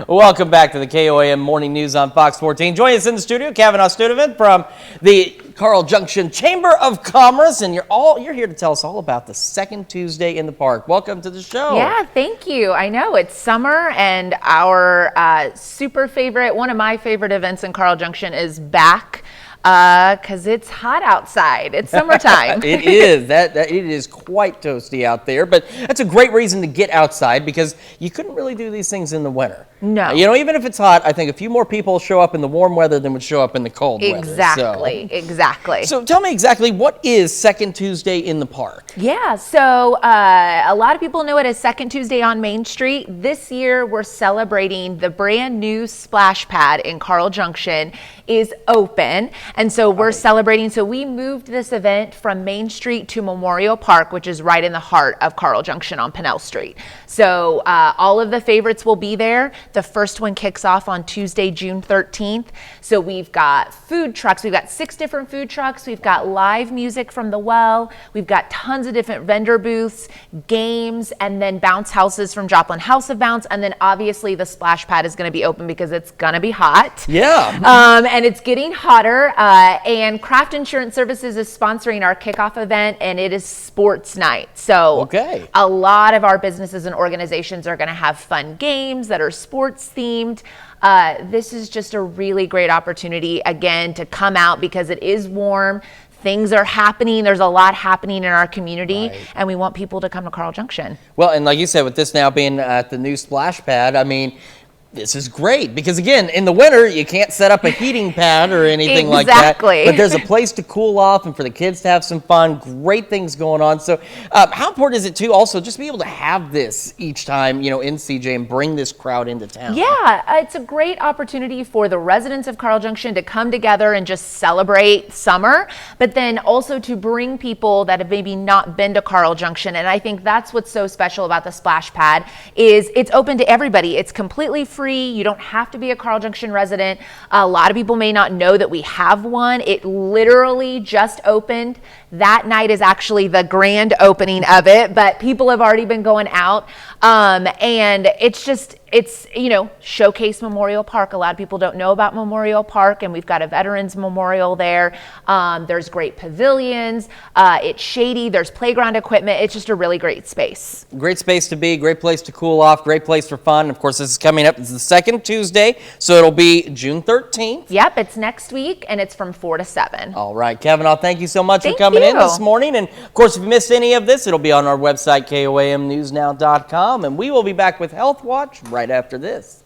Welcome back to the KOAM Morning News on Fox 14. Joining us in the studio, Kavanaugh Studevant from the Carl Junction Chamber of Commerce, and you're here to tell us all about the second Tuesday in the Park. Welcome to the show. Yeah, thank you. I know it's summer, and our one of my favorite events in Carl Junction is back. Because it's hot outside. It's summertime. It is. It is quite toasty out there, but that's a great reason to get outside because you couldn't really do these things in the winter. No. Even if it's hot, I think a few more people show up in the warm weather than would show up in the cold weather. Exactly. So tell me exactly, what is Second Tuesday in the Park? Yeah, so a lot of people know it as Second Tuesday on Main Street. This year, we're celebrating the brand new splash pad in Carl Junction is open. And so we're celebrating. So we moved this event from Main Street to Memorial Park, which is right in the heart of Carl Junction on Pennell Street. So all of the favorites will be there. The first one kicks off on Tuesday, June 13th. So we've got food trucks. We've got 6 different food trucks. We've got live music from the well. We've got tons of different vendor booths, games, and then bounce houses from Joplin House of Bounce. And then obviously the splash pad is going to be open because it's going to be hot. Yeah. And it's getting hotter. And Craft Insurance Services is sponsoring our kickoff event, and it is sports night. So a lot of our businesses and organizations are going to have fun games that are sports themed. This is just a really great opportunity, again, to come out because it is warm. Things are happening. There's a lot happening in our community, and we want people to come to Carl Junction. Well, and like you said, with this now being at the new splash pad, I mean, this is great because, again, in the winter, you can't set up a heating pad or anything like that. But there's a place to cool off and for the kids to have some fun. Great things going on. So how important is it, too, also just be able to have this each time, in CJ and bring this crowd into town? Yeah, it's a great opportunity for the residents of Carl Junction to come together and just celebrate summer, but then also to bring people that have maybe not been to Carl Junction. And I think that's what's so special about the splash pad is it's open to everybody. It's completely free. You don't have to be a Carl Junction resident. A lot of people may not know that we have one. It literally just opened. That night is actually the grand opening of it, but people have already been going out. And it's Showcase Memorial Park. A lot of people don't know about Memorial Park, and we've got a Veterans Memorial there. There's great pavilions. It's shady. There's playground equipment. It's just a really great space. Great space to be, great place to cool off, great place for fun. Of course, this is coming up. It's the second Tuesday, so it'll be June 13th. Yep, it's next week, and it's from 4 to 7. All right, Kavanaugh, thank you so much for coming in this morning. And, of course, if you missed any of this, it'll be on our website, KOAMnewsnow.com, and we will be back with Health Watch right after this.